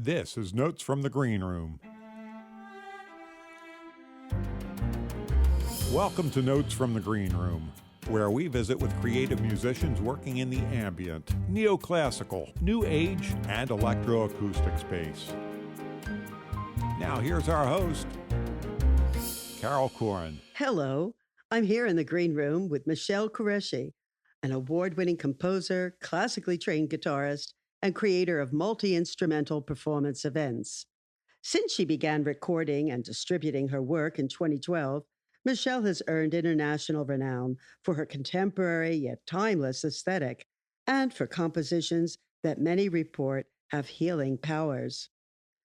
This is Notes from the Green Room. Welcome to Notes from the Green Room, where we visit with creative musicians working in the ambient, neoclassical, new age, and electroacoustic space. Now here's our host, Carol Coren. Hello, I'm here in the Green Room with Qureshi, an award-winning composer, classically trained guitarist, and creator of multi-instrumental performance events. Since she began recording and distributing her work in 2012, Michelle has earned international renown for her contemporary yet timeless aesthetic and for compositions that many report have healing powers.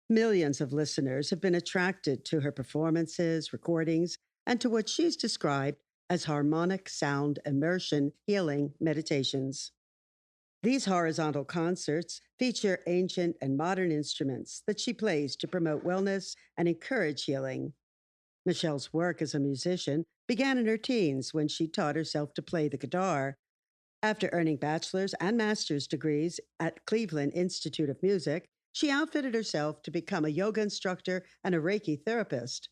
Millions of listeners have been attracted to her performances, recordings, and to what she's described as harmonic sound immersion healing meditations. These horizontal concerts feature ancient and modern instruments that she plays to promote wellness and encourage healing. Michelle's work as a musician began in her teens when she taught herself to play the guitar. After earning bachelor's and master's degrees at Cleveland Institute of Music, she outfitted herself to become a yoga instructor and a Reiki therapist.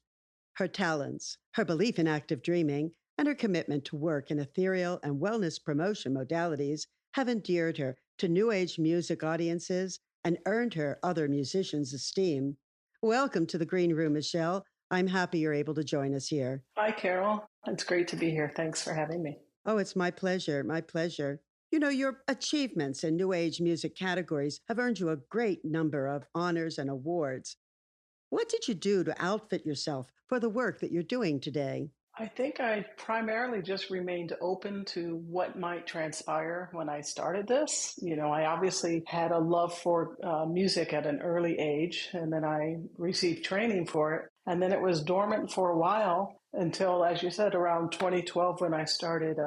Her talents, her belief in active dreaming, and her commitment to work in ethereal and wellness promotion modalities have endeared her to New Age music audiences and earned her other musicians' esteem. Welcome to the Green Room, Michelle. I'm happy you're able to join us here. Hi, Carol. It's great to be here. Thanks for having me. Oh, it's my pleasure. My pleasure. You know, your achievements in New Age music categories have earned you a great number of honors and awards. What did you do to outfit yourself for the work that you're doing today? I think I primarily just remained open to what might transpire when I started this. You know, I obviously had a love for music at an early age, and then I received training for it. And then it was dormant for a while until, as you said, around 2012 when I started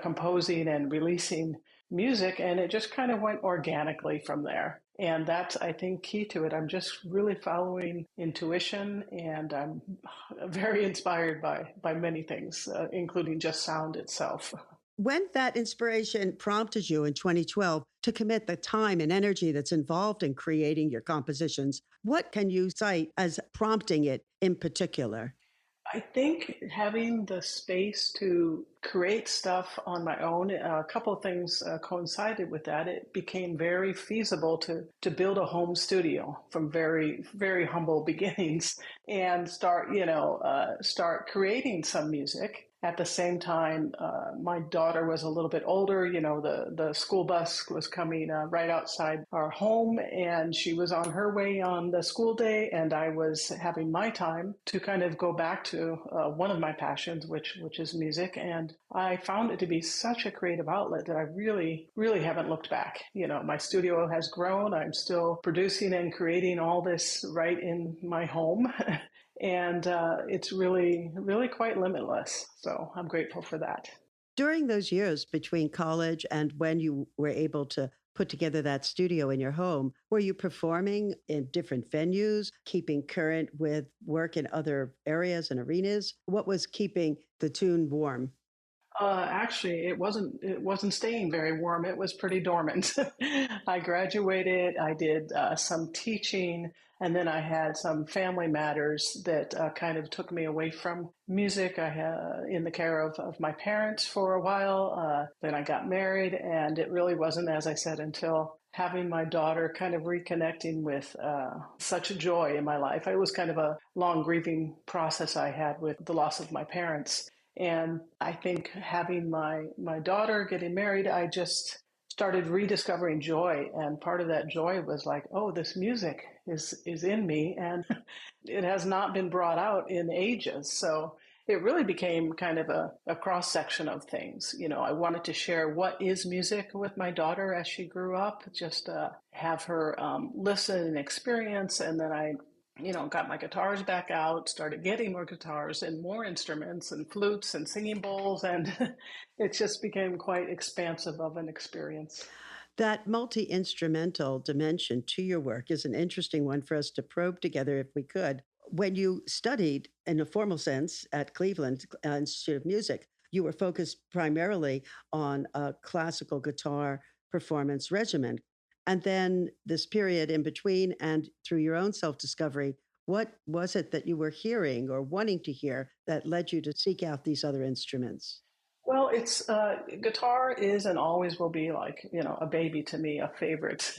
composing and releasing music, and it just kind of went organically from there. And that's, I think, key to it. I'm just really following intuition, and I'm very inspired by many things, including just sound itself. When that inspiration prompted you in 2012 to commit the time and energy that's involved in creating your compositions, what can you cite as prompting it in particular? I think having the space to create stuff on my own, a couple of things coincided with that. It became very feasible to build a home studio from very, very humble beginnings and start creating some music. At the same time, my daughter was a little bit older. You know, the school bus was coming right outside our home, and she was on her way on the school day, and I was having my time to kind of go back to one of my passions, which is music. And I found it to be such a creative outlet that I really, really haven't looked back. You know, my studio has grown. I'm still producing and creating all this right in my home. And it's really, really quite limitless. So I'm grateful for that. During those years between college and when you were able to put together that studio in your home, were you performing in different venues, keeping current with work in other areas and arenas? What was keeping the tune warm? Actually, it wasn't staying very warm. It was pretty dormant. I graduated. I did some teaching, and then I had some family matters that kind of took me away from music. I had in the care of my parents for a while. Then I got married, and it really wasn't, as I said, until having my daughter kind of reconnecting with such joy in my life. It was kind of a long grieving process I had with the loss of my parents. And I think having my daughter, getting married, I just started rediscovering joy. And part of that joy was like, oh, this music is in me, and it has not been brought out in ages. So it really became kind of a cross-section of things. You know, I wanted to share what is music with my daughter as she grew up, just have her listen and experience. And then I got my guitars back out, started getting more guitars and more instruments and flutes and singing bowls, and it just became quite expansive of an experience. That multi-instrumental dimension to your work is an interesting one for us to probe together if we could. When you studied in a formal sense at Cleveland Institute of Music, you were focused primarily on a classical guitar performance regimen. And then this period in between and through your own self discovery, what was it that you were hearing or wanting to hear that led you to seek out these other instruments? Well, it's guitar is and always will be like, a baby to me, a favorite,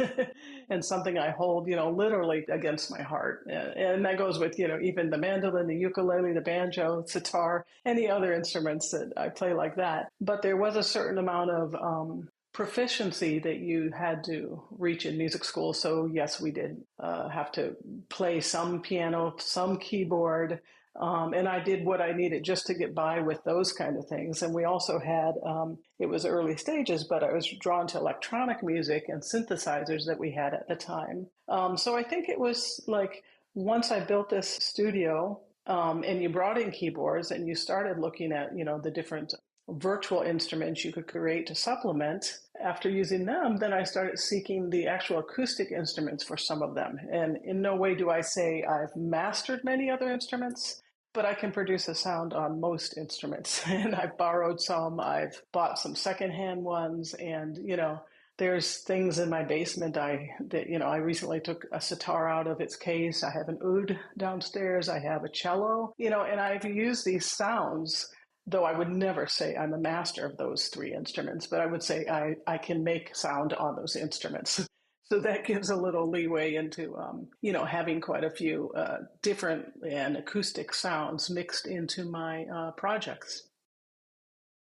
and something I hold, literally against my heart. And that goes with, even the mandolin, the ukulele, the banjo, sitar, any other instruments that I play like that. But there was a certain amount of proficiency that you had to reach in music school. So yes, we did have to play some piano, some keyboard, and I did what I needed just to get by with those kind of things. And we also had, it was early stages, but I was drawn to electronic music and synthesizers that we had at the time. So I think it was like once I built this studio, and you brought in keyboards and you started looking at, the different virtual instruments you could create to supplement. After using them, then I started seeking the actual acoustic instruments for some of them. And in no way do I say I've mastered many other instruments, but I can produce a sound on most instruments. And I've borrowed some, I've bought some secondhand ones, and there's things in my basement I recently took a sitar out of its case. I have an oud downstairs, I have a cello, and I've used these sounds, though I would never say I'm a master of those three instruments, but I would say I can make sound on those instruments. So that gives a little leeway into, having quite a few different and acoustic sounds mixed into my projects.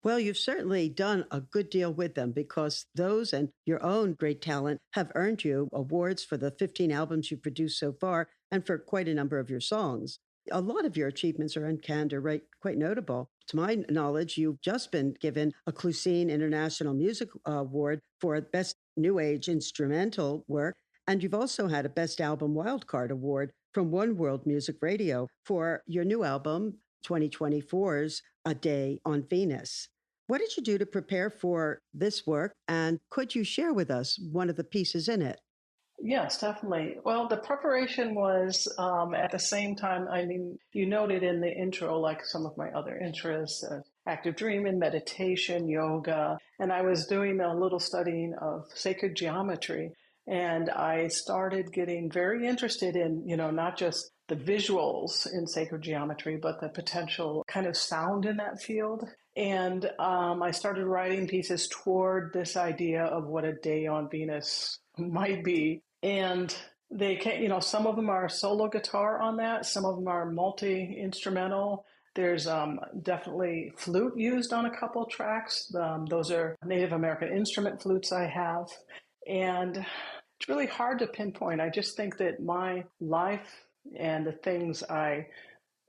Well, you've certainly done a good deal with them because those and your own great talent have earned you awards for the 15 albums you've produced so far and for quite a number of your songs. A lot of your achievements are in candor, right? Quite notable. To my knowledge, you've just been given a Clucine International Music Award for Best New Age Instrumental Work, and you've also had a Best Album Wildcard Award from One World Music Radio for your new album, 2024's A Day on Venus. What did you do to prepare for this work? And could you share with us one of the pieces in it? Yes, definitely. Well, the preparation was at the same time. I mean, you noted in the intro, like some of my other interests, active dreaming, meditation, yoga, and I was doing a little studying of sacred geometry. And I started getting very interested in, not just the visuals in sacred geometry, but the potential kind of sound in that field. And I started writing pieces toward this idea of what a day on Venus might be. And they can, some of them are solo guitar on that. Some of them are multi-instrumental. There's definitely flute used on a couple tracks. Those are Native American instrument flutes I have. And it's really hard to pinpoint. I just think that my life and the things I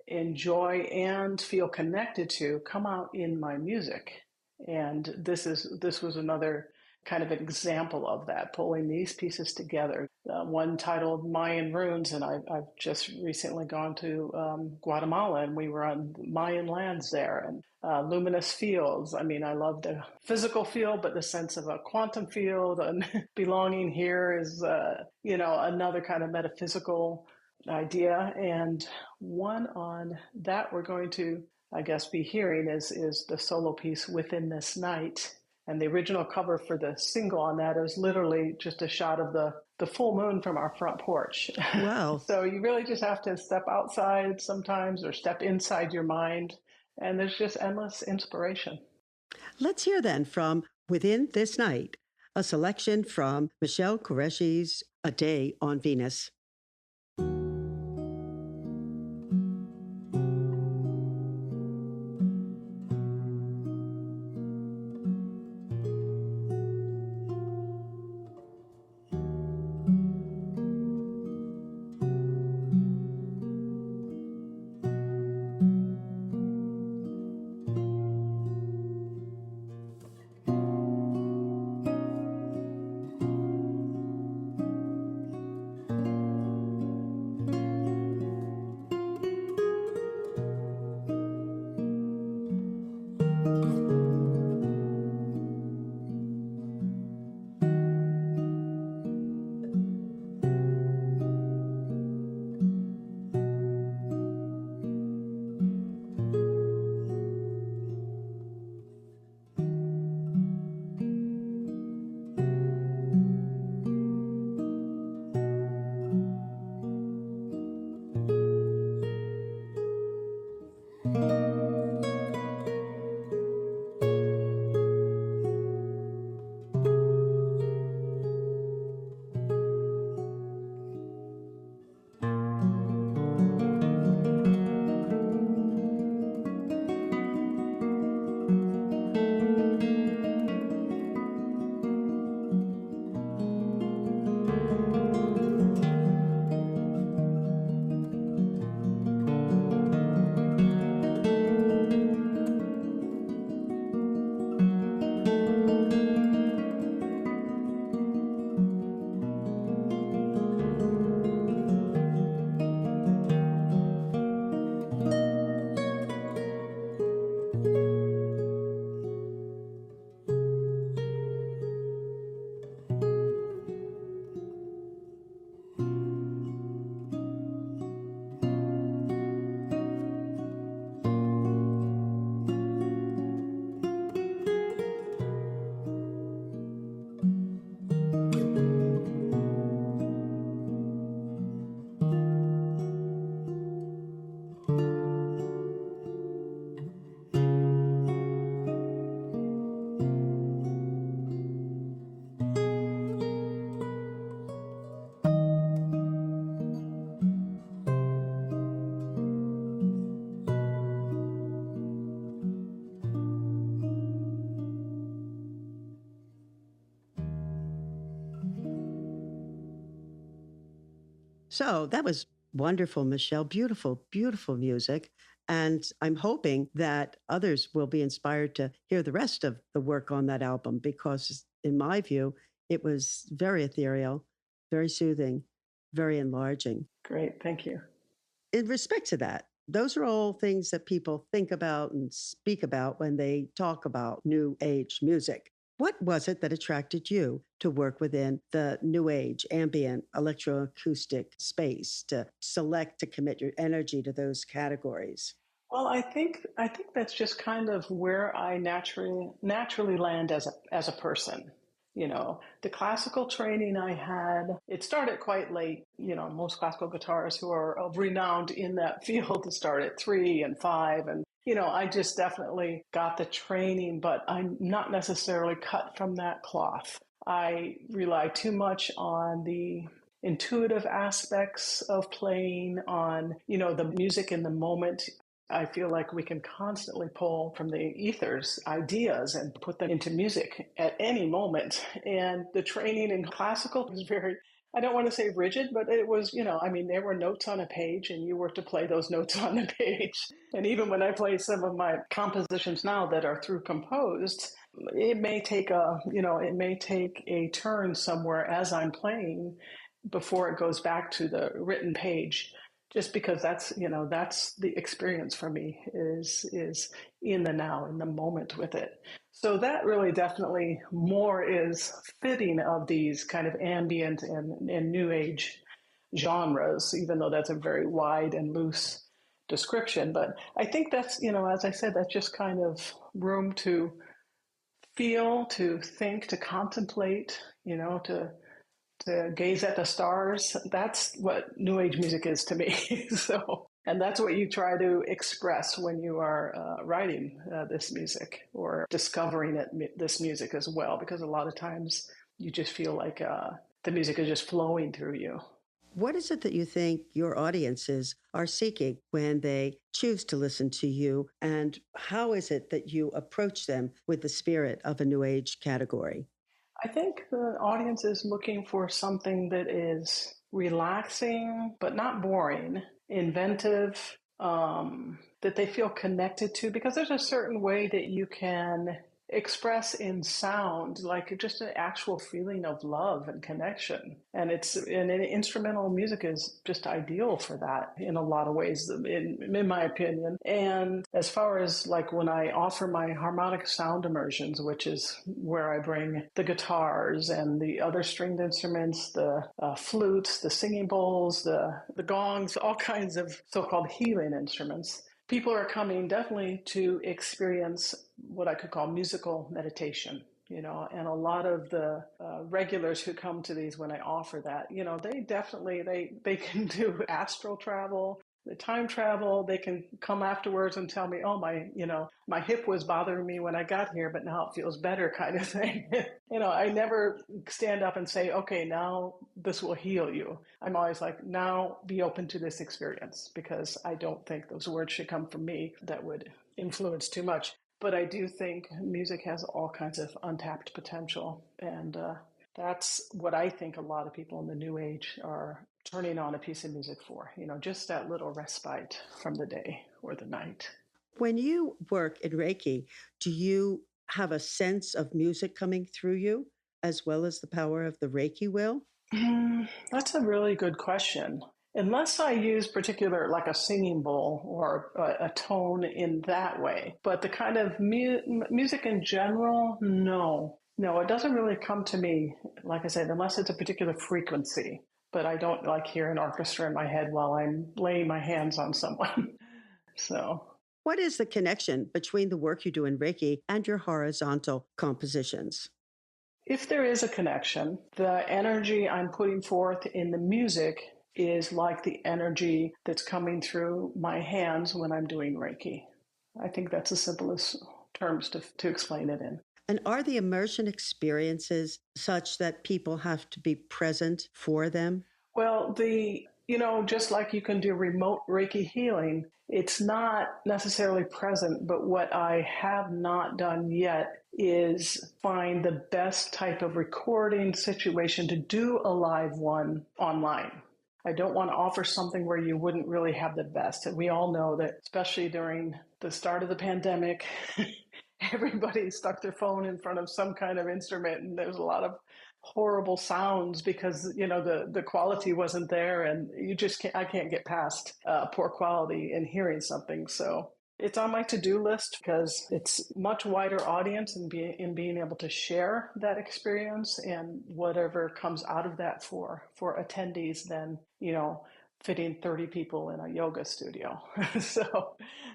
enjoy and feel connected to come out in my music. And this was another kind of an example of that, pulling these pieces together. One titled Mayan Runes, and I've just recently gone to Guatemala, and we were on Mayan lands there, and luminous fields. I mean, I love the physical field, but the sense of a quantum field and belonging here is, another kind of metaphysical idea. And one on that we're going to, I guess, be hearing is the solo piece Within This Night. And the original cover for the single on that is literally just a shot of the full moon from our front porch. Wow. So you really just have to step outside sometimes or step inside your mind. And there's just endless inspiration. Let's hear then from Within This Night, a selection from Michelle Qureshi's A Day on Venus. So that was wonderful, Michelle. Beautiful, beautiful music. And I'm hoping that others will be inspired to hear the rest of the work on that album because, in my view, it was very ethereal, very soothing, very enlarging. Great. Thank you. In respect to that, those are all things that people think about and speak about when they talk about New Age music. What was it that attracted you to work within the New Age ambient electroacoustic space to select to commit your energy to those categories? Well, I think that's just kind of where I naturally land as a person. You know, the classical training I had, it started quite late. You know, most classical guitarists who are renowned in that field start at 3 and 5. And, you know, I just definitely got the training, but I'm not necessarily cut from that cloth. I rely too much on the intuitive aspects of playing, on, you know, the music in the moment. I feel like we can constantly pull from the ethers ideas and put them into music at any moment. And the training in classical was very, I don't want to say rigid, but it was, you know, I mean, there were notes on a page and you were to play those notes on the page. And even when I play some of my compositions now that are through composed, it may take a turn somewhere as I'm playing before it goes back to the written page, just because that's the experience for me is in the now, in the moment with it. So that really definitely more is fitting of these kind of ambient and new age genres, even though that's a very wide and loose description. But I think that's, you know, as I said, that's just kind of room to feel, to think, to contemplate, you know, to gaze at the stars. That's what New Age music is to me. So, and that's what you try to express when you are writing this music or discovering this music as well, because a lot of times you just feel like the music is just flowing through you. What is it that you think your audiences are seeking when they choose to listen to you? And how is it that you approach them with the spirit of a New Age category? I think the audience is looking for something that is relaxing, but not boring, inventive, that they feel connected to, because there's a certain way that you can express in sound, like just an actual feeling of love and connection. And instrumental music is just ideal for that in a lot of ways, in my opinion. And as far as like when I offer my harmonic sound immersions, which is where I bring the guitars and the other stringed instruments, the flutes, the singing bowls, the gongs, all kinds of so-called healing instruments, people are coming definitely to experience what I could call musical meditation, you know, and a lot of the regulars who come to these when I offer that, you know, they definitely, they can do astral travel, the time travel. They can come afterwards and tell me, oh, my hip was bothering me when I got here, but now it feels better, kind of thing. You know, I never stand up and say, okay, now this will heal you. I'm always like, now be open to this experience, because I don't think those words should come from me. That would influence too much. But I do think music has all kinds of untapped potential. And that's what I think a lot of people in the New Age are turning on a piece of music for, you know, just that little respite from the day or the night. When you work in Reiki, do you have a sense of music coming through you as well as the power of the Reiki wheel? That's a really good question. Unless I use particular, like a singing bowl or a tone in that way. But the kind of music in general, no. No, it doesn't really come to me, like I said, unless it's a particular frequency. But I don't like hear an orchestra in my head while I'm laying my hands on someone. So, What is the connection between the work you do in Reiki and your horizontal compositions? if there is a connection, the energy I'm putting forth in the music is like the energy that's coming through my hands when I'm doing Reiki. I think that's the simplest terms to explain it in. And are the immersion experiences such that people have to be present for them? Well, just like you can do remote Reiki healing, it's not necessarily present, but what I have not done yet is find the best type of recording situation to do a live one online. I don't want to offer something where you wouldn't really have the best. And we all know that, especially during the start of the pandemic, everybody stuck their phone in front of some kind of instrument, and there's a lot of horrible sounds because the quality wasn't there, and I can't get past poor quality in hearing something. So it's on my to-do list because it's much wider audience, and being able to share that experience and whatever comes out of that for attendees than fitting 30 people in a yoga studio.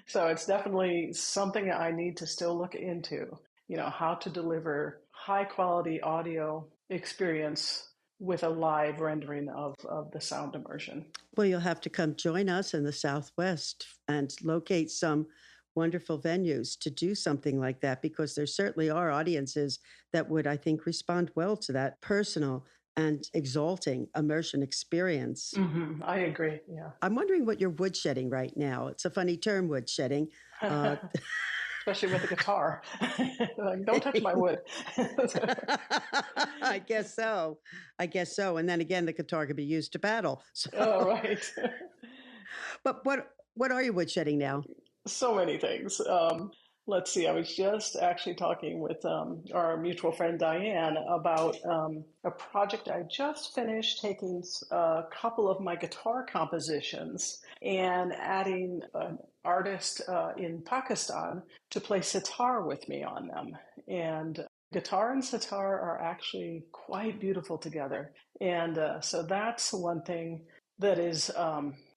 So it's definitely something I need to still look into, how to deliver high quality audio experience with a live rendering of the sound immersion. Well, you'll have to come join us in the Southwest and locate some wonderful venues to do something like that, because there certainly are audiences that would, I think, respond well to that personal and exalting immersion experience. Mm-hmm. I agree. Yeah. I'm wondering what you're woodshedding right now. It's a funny term, woodshedding. Especially with the guitar. Like, don't touch my wood. I guess so. And then again, the guitar could be used to battle. So. Oh, right. But what are you woodshedding now? So many things. Let's see. I was just actually talking with our mutual friend Diane about a project I just finished, taking a couple of my guitar compositions and adding an artist in Pakistan to play sitar with me on them. And guitar and sitar are actually quite beautiful together. And so that's one thing that is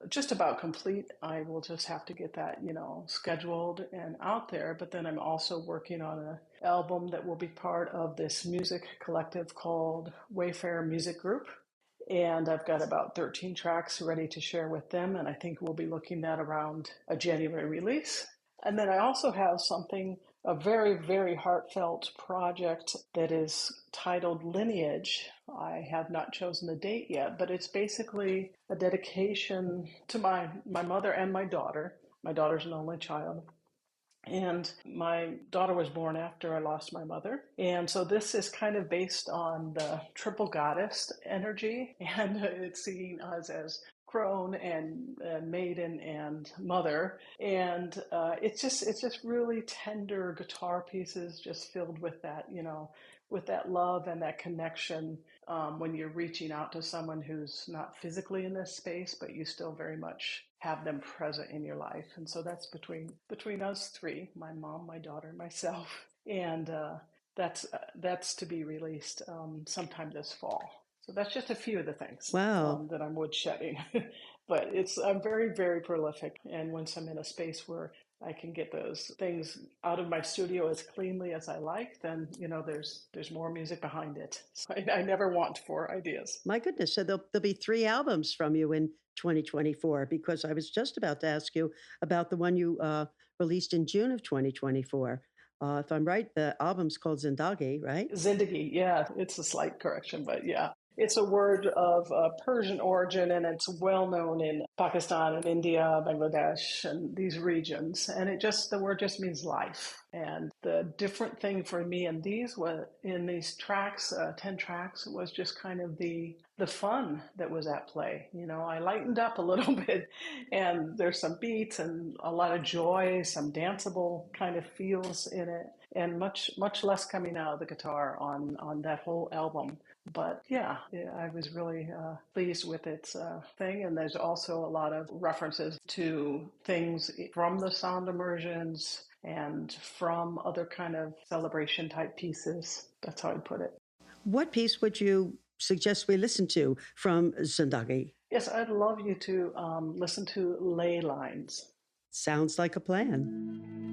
just about complete. I will just have to get that, scheduled and out there. But then I'm also working on an album that will be part of this music collective called Wayfarer Music Group. And I've got about 13 tracks ready to share with them. And I think we'll be looking at around a January release. And then I also have a very, very heartfelt project that is titled Lineage. I have not chosen the date yet, but it's basically a dedication to my mother and my daughter. My daughter's an only child. And my daughter was born after I lost my mother. And so this is kind of based on the triple goddess energy. And it's seeing us as crone and maiden and mother. And it's just really tender guitar pieces, just filled with that, with that love and that connection when you're reaching out to someone who's not physically in this space, but you still very much have them present in your life. And so that's between us three, my mom, my daughter, myself. And that's to be released sometime this fall. So that's just a few of the things that I'm woodshedding. But I'm very, very prolific. And once I'm in a space where I can get those things out of my studio as cleanly as I like, then, there's more music behind it. So I never want for ideas. My goodness. So there'll be 3 albums from you in 2024, because I was just about to ask you about the one you released in June of 2024. If I'm right, the album's called Zindagi, right? Zindagi, yeah. It's a slight correction, but yeah. It's a word of Persian origin, and it's well known in Pakistan and India, Bangladesh, and these regions. And the word just means life. And the different thing for me in these tracks, 10 tracks, was just kind of the fun that was at play. I lightened up a little bit, and there's some beats and a lot of joy, some danceable kind of feels in it, and much, much less coming out of the guitar on that whole album. But yeah, I was really pleased with its thing. And there's also a lot of references to things from the sound immersions and from other kind of celebration type pieces. That's how I'd put it. What piece would you suggest we listen to from Zindagi? Yes, I'd love you to listen to Ley Lines. Sounds like a plan.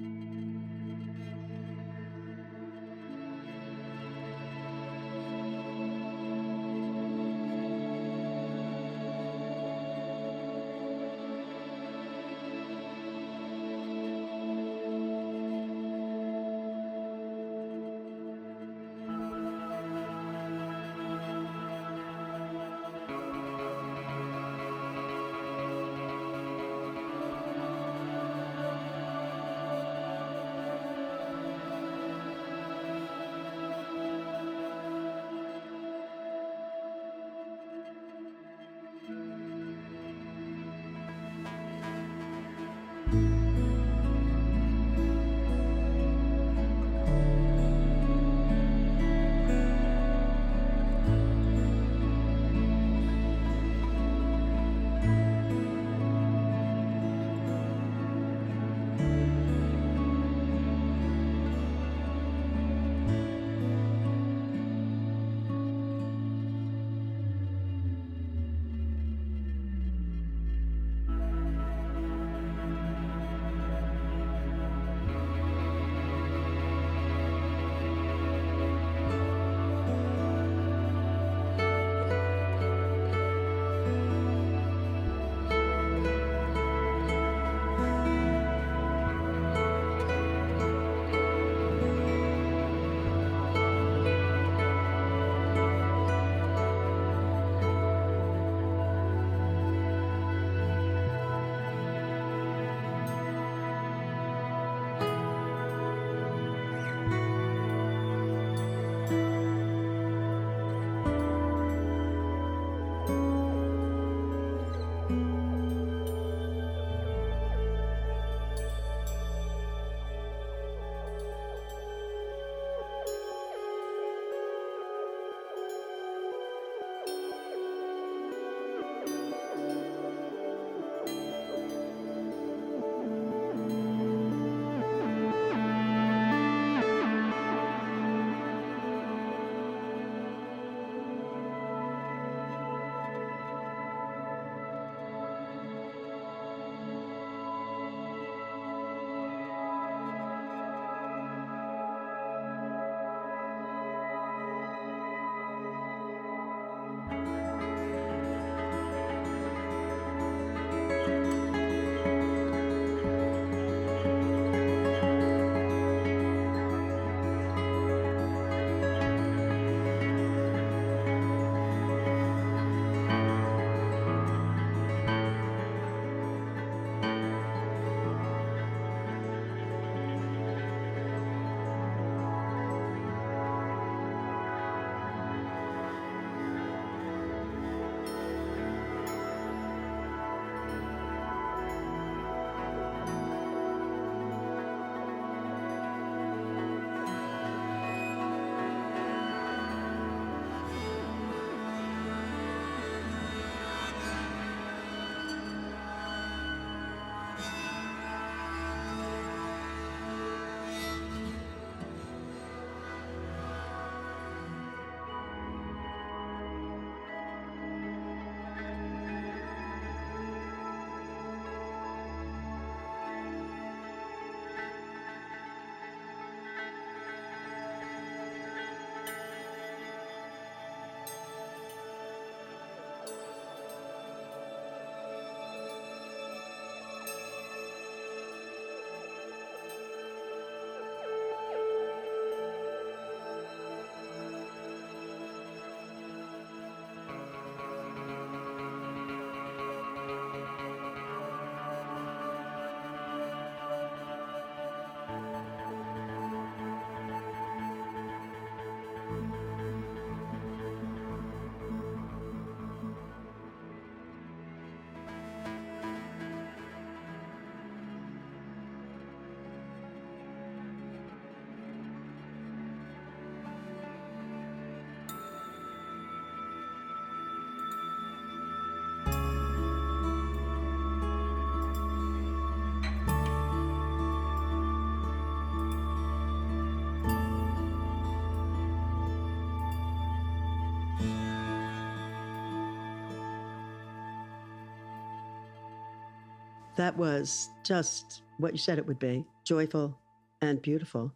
That was just what you said it would be, joyful and beautiful.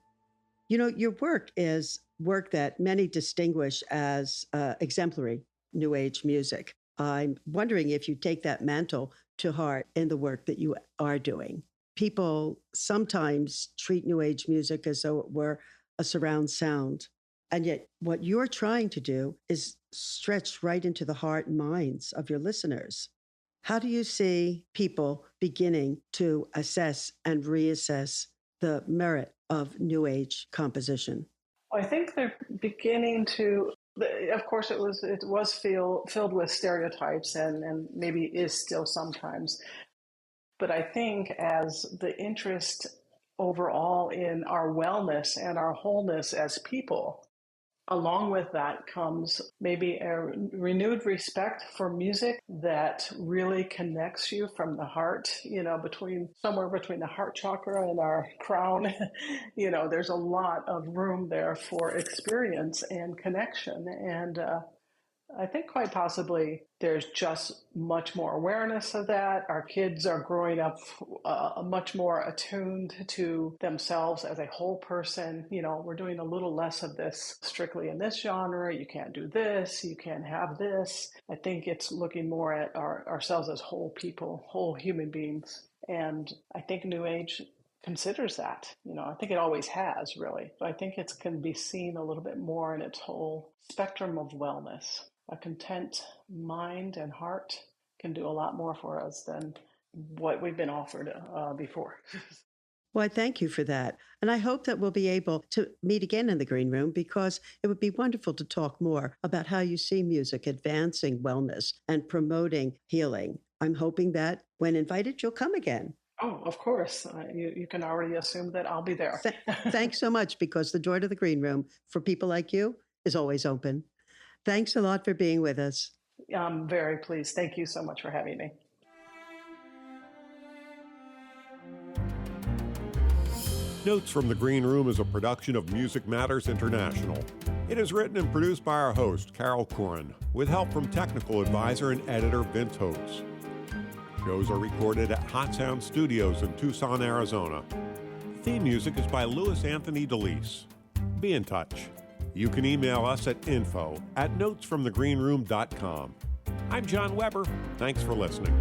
You know, your work is work that many distinguish as exemplary New Age music. I'm wondering if you take that mantle to heart in the work that you are doing. People sometimes treat New Age music as though it were a surround sound. And yet, what you're trying to do is stretch right into the heart and minds of your listeners. How do you see people beginning to assess and reassess the merit of New Age composition? I think they're beginning to. Of course, it was filled with stereotypes, and maybe is still sometimes. But I think as the interest overall in our wellness and our wholeness as people, along with that comes maybe a renewed respect for music that really connects you from the heart, somewhere between the heart chakra and our crown. There's a lot of room there for experience and connection. And I think quite possibly there's just much more awareness of that. Our kids are growing up much more attuned to themselves as a whole person. We're doing a little less of this strictly in this genre. You can't do this. You can't have this. I think it's looking more at ourselves as whole people, whole human beings. And I think New Age considers that. I think it always has, really. But I think it can be seen a little bit more in its whole spectrum of wellness. A content mind and heart can do a lot more for us than what we've been offered before. Well, I thank you for that. And I hope that we'll be able to meet again in the green room, because it would be wonderful to talk more about how you see music advancing wellness and promoting healing. I'm hoping that when invited, you'll come again. Oh, of course. You can already assume that I'll be there. Thanks so much, because the door to the green room for people like you is always open. Thanks a lot for being with us. I'm very pleased. Thank you so much for having me. Notes from the Green Room is a production of Music Matters International. It is written and produced by our host, Carol Coren, with help from technical advisor and editor Vince Holtz. Shows are recorded at Hot Sound Studios in Tucson, Arizona. Theme music is by Louis Anthony DeLise. Be in touch. You can email us at info@notesfromthegreenroom.com. I'm John Weber. Thanks for listening.